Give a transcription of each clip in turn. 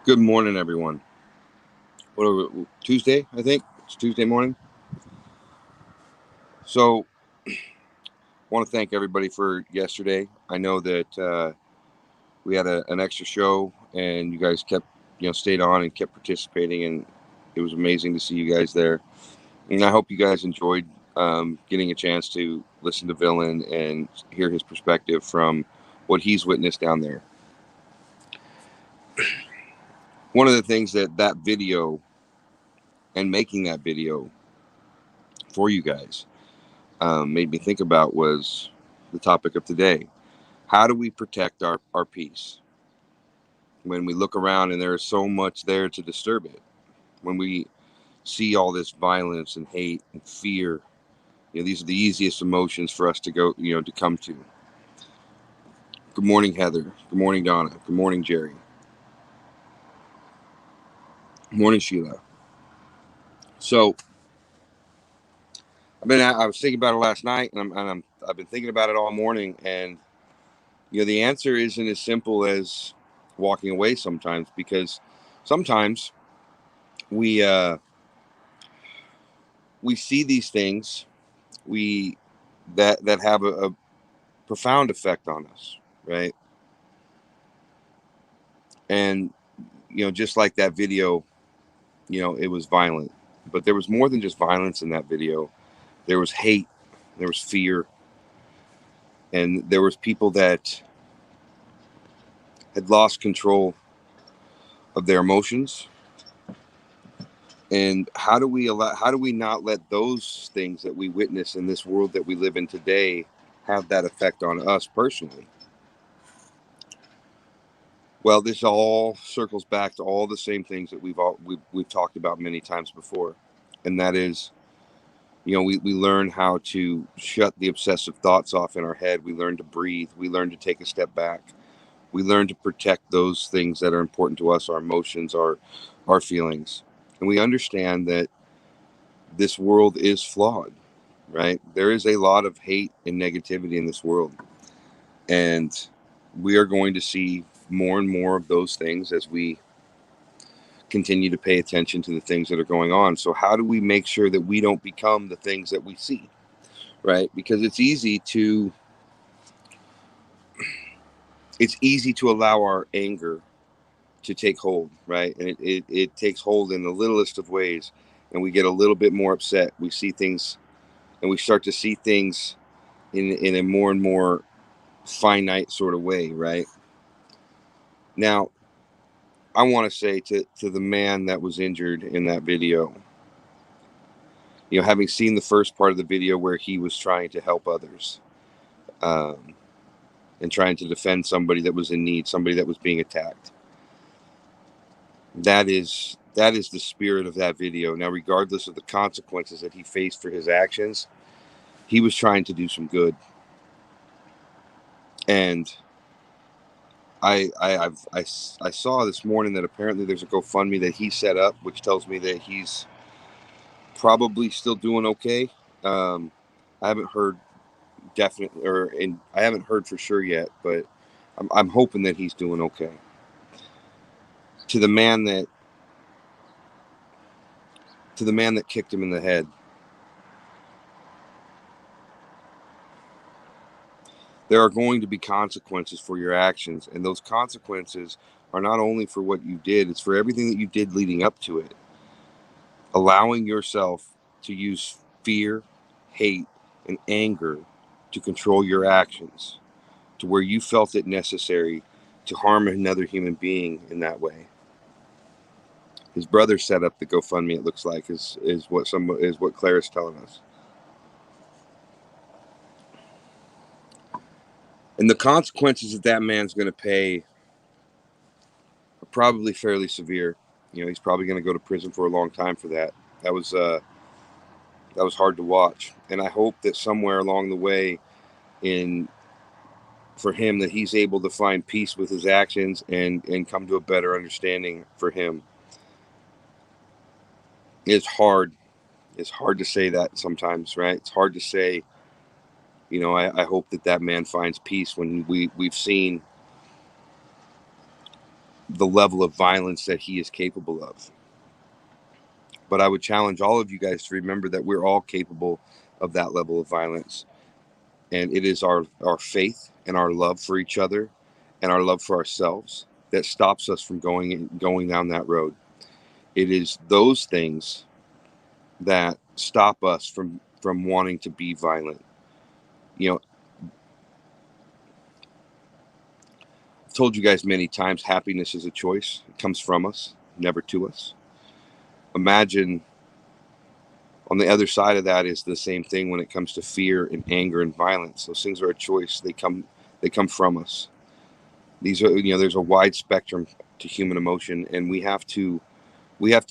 Good morning, everyone. What are we, Tuesday? I think it's Tuesday morning. So, want to thank everybody for yesterday. I know that we had an extra show, and you guys kept, stayed on and kept participating, and it was amazing to see you guys there. And I hope you guys enjoyed getting a chance to listen to Villain and hear his perspective from what he's witnessed down there. One of the things that video and making that video for you guys made me think about was the topic of today. How do we protect our peace when we look around and there is so much there to disturb it? When we see all this violence and hate and fear, these are the easiest emotions for us to go, to come to. Good morning, Heather. Good morning, Donna. Good morning, Jerry. Good morning, Sheila. So I was thinking about it last night, I've been thinking about it all morning, and the answer isn't as simple as walking away sometimes, because sometimes we we see these things we that have a profound effect on us, right? And just like that video, it was violent, but there was more than just violence in that video. There was hate, there was fear, and there was people that had lost control of their emotions. And how do we not let those things that we witness in this world that we live in today have that effect on us personally? Well, this all circles back to all the same things that we've talked about many times before, and that is, we learn how to shut the obsessive thoughts off in our head. We learn to breathe. We learn to take a step back. We learn to protect those things that are important to us, our emotions, our feelings, and we understand that this world is flawed. Right? There is a lot of hate and negativity in this world, and we are going to see more and more of those things as we continue to pay attention to the things that are going on. So how do we make sure that we don't become the things that we see, right? Because it's easy to allow our anger to take hold, right? And it takes hold in the littlest of ways, and we get a little bit more upset. We see things, and we start to see things in a more and more finite sort of way, right? Now, I want to say to the man that was injured in that video, having seen the first part of the video where he was trying to help others, um, and trying to defend somebody that was in need, somebody that was being attacked. That is the spirit of that video. Now, regardless of the consequences that he faced for his actions, he was trying to do some good. And I saw this morning that apparently there's a GoFundMe that he set up, which tells me that he's probably still doing okay. I haven't heard definitely, and I haven't heard for sure yet, but I'm hoping that he's doing okay. To the man that kicked him in the head, there are going to be consequences for your actions, and those consequences are not only for what you did; it's for everything that you did leading up to it. Allowing yourself to use fear, hate, and anger to control your actions, to where you felt it necessary to harm another human being in that way. His brother set up the GoFundMe. It looks like is what Claire is telling us, and the consequences that man's going to pay are probably fairly severe. He's probably going to go to prison for a long time for that. That was uh, that was hard to watch, and I hope that somewhere along the way, in for him, that he's able to find peace with his actions and come to a better understanding for him. It's hard. It's hard to say that sometimes, right? It's hard to say. I hope that man finds peace when we've seen the level of violence that he is capable of. But I would challenge all of you guys to remember that we're all capable of that level of violence. And it is our faith and our love for each other and our love for ourselves that stops us from going down that road. It is those things that stop us from wanting to be violent. You know, I've told you guys many times, happiness is a choice. It comes from us, never to us. Imagine on the other side of that is the same thing when it comes to fear and anger and violence. Those things are a choice. They come from us. These are, there's a wide spectrum to human emotion, and we have to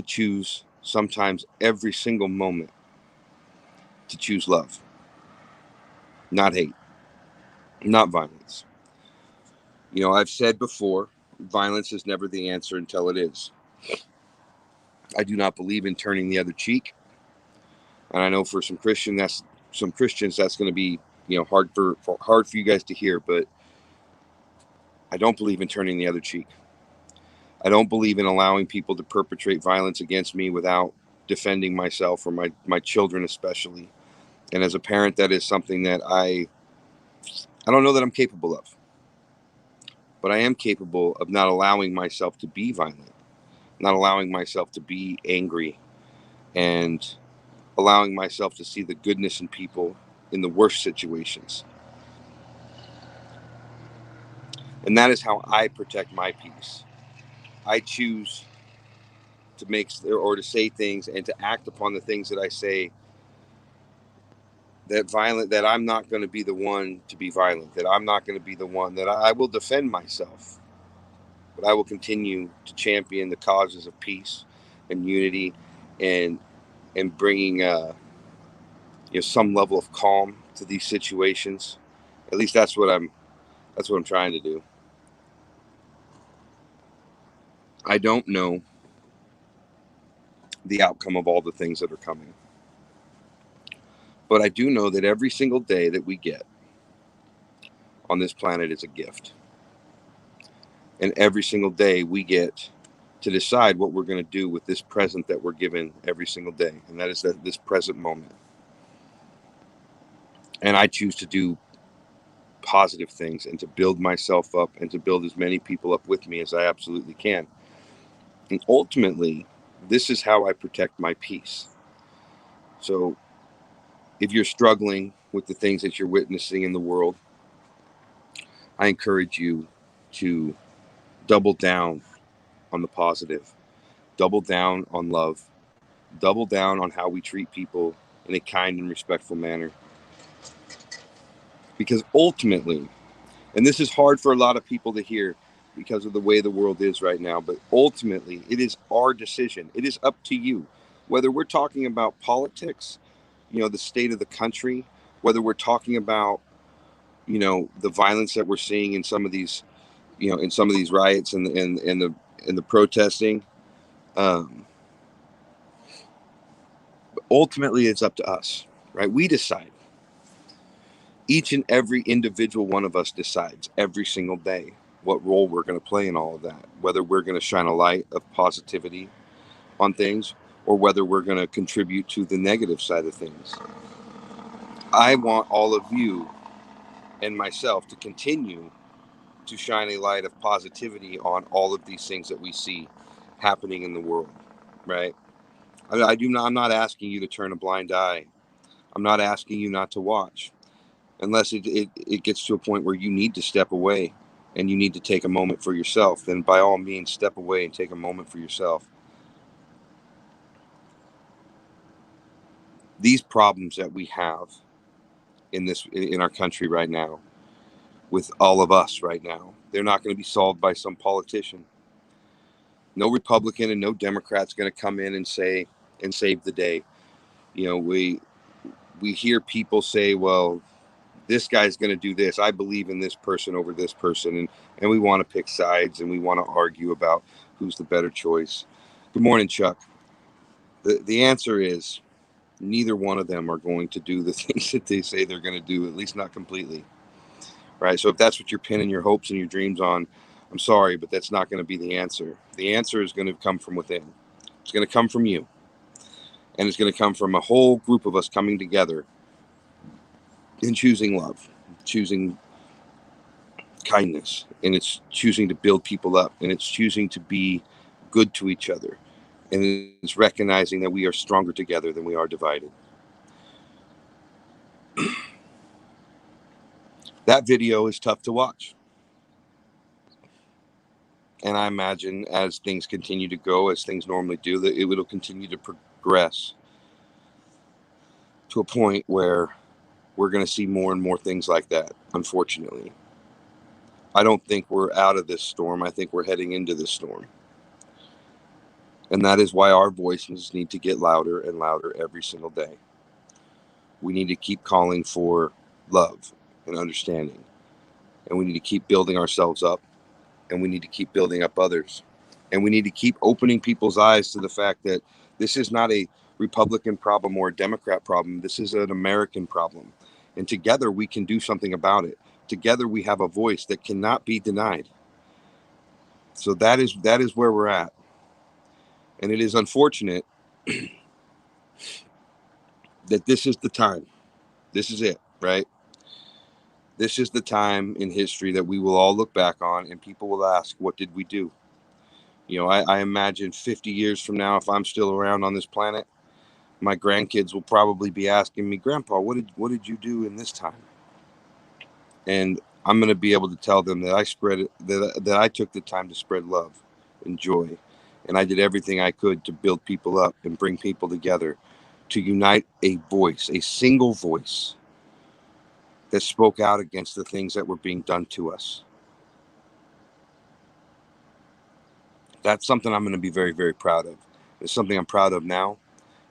choose sometimes every single moment to choose love, not hate, not violence. I've said before, violence is never the answer until it is. I do not believe in turning the other cheek. And I know for some Christians that's going to be, hard for you guys to hear, but I don't believe in turning the other cheek. I don't believe in allowing people to perpetrate violence against me without defending myself or my children especially. And as a parent, that is something that I don't know that I'm capable of. But I am capable of not allowing myself to be violent, not allowing myself to be angry, and allowing myself to see the goodness in people in the worst situations. And that is how I protect my peace. I choose to make or to say things and to act upon the things that I say that I'm not going to be the one to be violent, that I'm not going to be the one that I will defend myself, but I will continue to champion the causes of peace and unity and bringing some level of calm to these situations. At least that's what I'm trying to do. I don't know the outcome of all the things that are coming, but I do know that every single day that we get on this planet is a gift, and every single day we get to decide what we're going to do with this present that we're given every single day, and that is this present moment. And I choose to do positive things and to build myself up and to build as many people up with me as I absolutely can. And ultimately, this is how I protect my peace. So if you're struggling with the things that you're witnessing in the world, I encourage you to double down on the positive, double down on love, double down on how we treat people in a kind and respectful manner. Because ultimately, and this is hard for a lot of people to hear because of the way the world is right now, but ultimately, it is our decision. It is up to you. Whether we're talking about politics, the state of the country, whether we're talking about, the violence that we're seeing in some of these, riots and the protesting. Ultimately, it's up to us, right? We decide. Each and every individual one of us decides every single day what role we're going to play in all of that, whether we're going to shine a light of positivity on things or whether we're going to contribute to the negative side of things. I want all of you and myself to continue to shine a light of positivity on all of these things that we see happening in the world, right? I'm not asking you to turn a blind eye. I'm not asking you not to watch, unless it gets to a point where you need to step away and you need to take a moment for yourself. Then by all means, step away and take a moment for yourself. These problems that we have in our country right now, with all of us right now, they're not going to be solved by some politician. No Republican and no Democrat's going to come in and save the day. We hear people say, well, this guy's going to do this. I believe in this person over this person. And we want to pick sides and we want to argue about who's the better choice. Good morning, Chuck. The answer is neither one of them are going to do the things that they say they're going to do, at least not completely. Right. So if that's what you're pinning your hopes and your dreams on, I'm sorry, but that's not going to be the answer. The answer is going to come from within. It's going to come from you. And it's going to come from a whole group of us coming together and choosing love, choosing kindness, and it's choosing to build people up, and it's choosing to be good to each other, and it's recognizing that we are stronger together than we are divided. That video is tough to watch. And I imagine as things continue to go, as things normally do, that it will continue to progress to a point where we're going to see more and more things like that, unfortunately. I don't think we're out of this storm. I think we're heading into this storm. And that is why our voices need to get louder and louder every single day. We need to keep calling for love and understanding. And we need to keep building ourselves up. And we need to keep building up others. And we need to keep opening people's eyes to the fact that this is not a Republican problem or a Democrat problem. This is an American problem. And together we can do something about it. Together we have a voice that cannot be denied. So that is where we're at. And it is unfortunate that this is the time. This is it, right? This is the time in history that we will all look back on and people will ask, what did we do? You know, I imagine 50 years from now, if I'm still around on this planet, my grandkids will probably be asking me, Grandpa, what did you do in this time? And I'm going to be able to tell them that that I took the time to spread love and joy. And I did everything I could to build people up and bring people together, to unite a voice, a single voice that spoke out against the things that were being done to us. That's something I'm going to be very, very proud of. It's something I'm proud of now.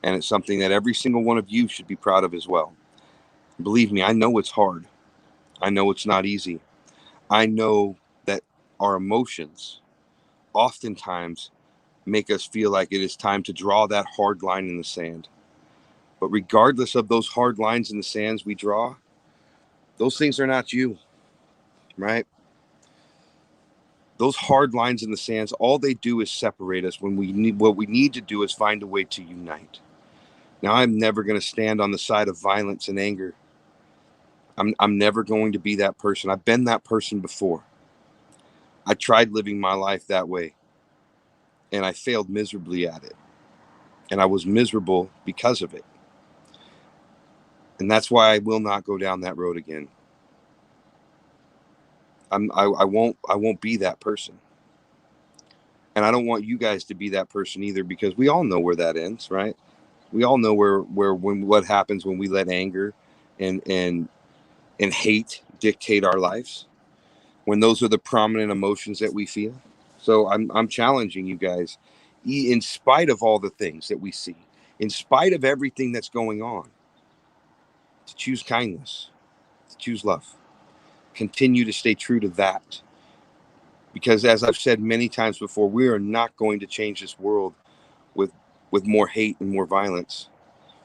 And it's something that every single one of you should be proud of as well. Believe me, I know it's hard. I know it's not easy. I know that our emotions oftentimes make us feel like it is time to draw that hard line in the sand. But regardless of those hard lines in the sands we draw, those things are not you, right? Those hard lines in the sands, all they do is separate us when what we need to do is find a way to unite. Now, I'm never going to stand on the side of violence and anger. I'm never going to be that person. I've been that person before. I tried living my life that way, and I failed miserably at it. And I was miserable because of it. And that's why I will not go down that road again. I won't be that person. And I don't want you guys to be that person either, because we all know where that ends, right? We all know what happens when we let anger and hate dictate our lives, when those are the prominent emotions that we feel. So I'm challenging you guys, in spite of all the things that we see, in spite of everything that's going on, to choose kindness, to choose love. Continue to stay true to that. Because as I've said many times before, we are not going to change this world with more hate and more violence.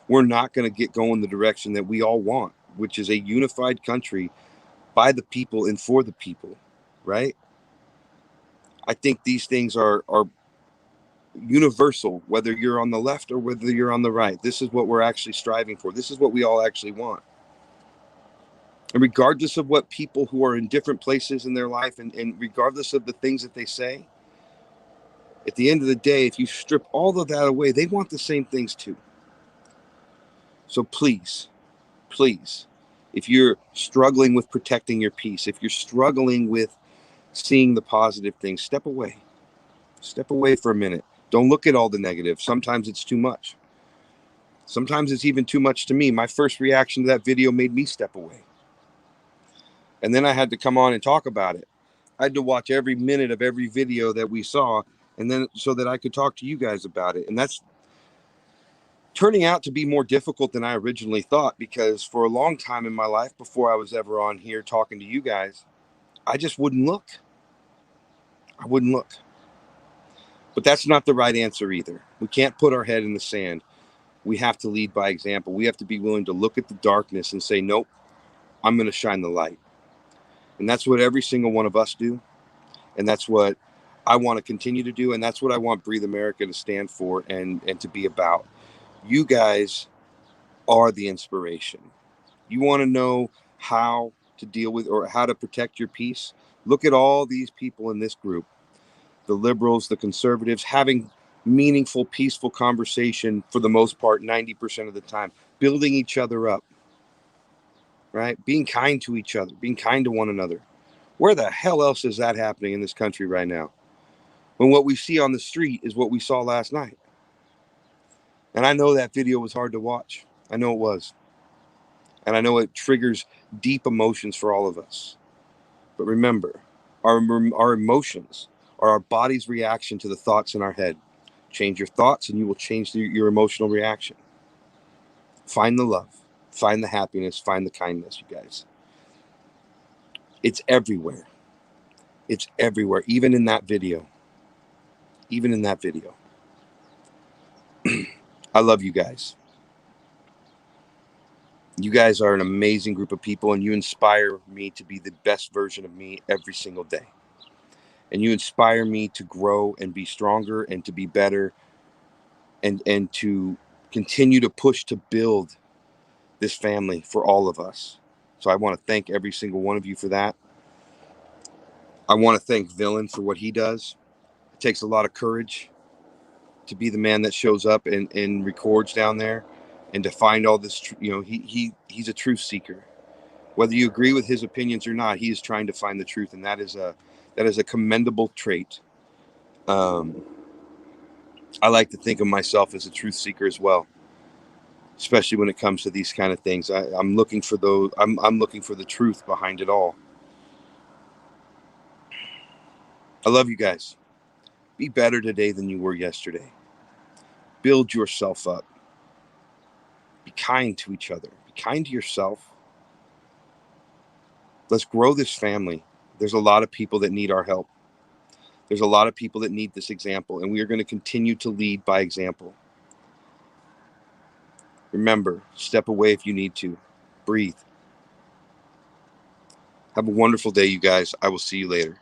We're not going to get going the direction that we all want, which is a unified country by the people and for the people, right? I think these things are universal, whether you're on the left or whether you're on the right. This is what we're actually striving for. This is what we all actually want. And regardless of what people who are in different places in their life and regardless of the things that they say, at the end of the day, if you strip all of that away, they want the same things too. So please, if you're struggling with protecting your peace, if you're struggling with seeing the positive things, step away. Step away for a minute. Don't look at all the negative. Sometimes it's too much. Sometimes it's even too much to me. My first reaction to that video made me step away. And then I had to come on and talk about it. I had to watch every minute of every video that we saw, and then so that I could talk to you guys about it. And that's turning out to be more difficult than I originally thought, because for a long time in my life, before I was ever on here talking to you guys, I just wouldn't look. I wouldn't look. But that's not the right answer either. We can't put our head in the sand. We have to lead by example. We have to be willing to look at the darkness and say, nope, I'm going to shine the light. And that's what every single one of us do. And that's what I want to continue to do. And that's what I want Breathe America to stand for and to be about. You guys are the inspiration. You want to know how to deal with or how to protect your peace? Look at all these people in this group, the liberals, the conservatives, having meaningful, peaceful conversation for the most part, 90% of the time, building each other up, right? Being kind to each other, being kind to one another. Where the hell else is that happening in this country right now? When what we see on the street is what we saw last night. And I know that video was hard to watch. I know it was. And I know it triggers deep emotions for all of us. But remember, our emotions are our body's reaction to the thoughts in our head. Change your thoughts and you will change your emotional reaction. Find the love, find the happiness, find the kindness, you guys. It's everywhere. It's everywhere, even in that video. Even in that video. I love you guys. You guys are an amazing group of people, and you inspire me to be the best version of me every single day. And you inspire me to grow and be stronger and to be better and to continue to push to build this family for all of us. So I want to thank every single one of you for that. I want to thank Villain for what he does. It takes a lot of courage to be the man that shows up and records down there and to find all this, he's a truth seeker. Whether you agree with his opinions or not, he is trying to find the truth, and that is a commendable trait. I like to think of myself as a truth seeker as well, especially when it comes to these kind of things. I'm looking for those. I'm looking for the truth behind it all. I love you guys. Be better today than you were yesterday. Build yourself up. Be kind to each other. Be kind to yourself. Let's grow this family. There's a lot of people that need our help. There's a lot of people that need this example, and we are going to continue to lead by example. Remember, step away if you need to. Breathe. Have a wonderful day, you guys. I will see you later.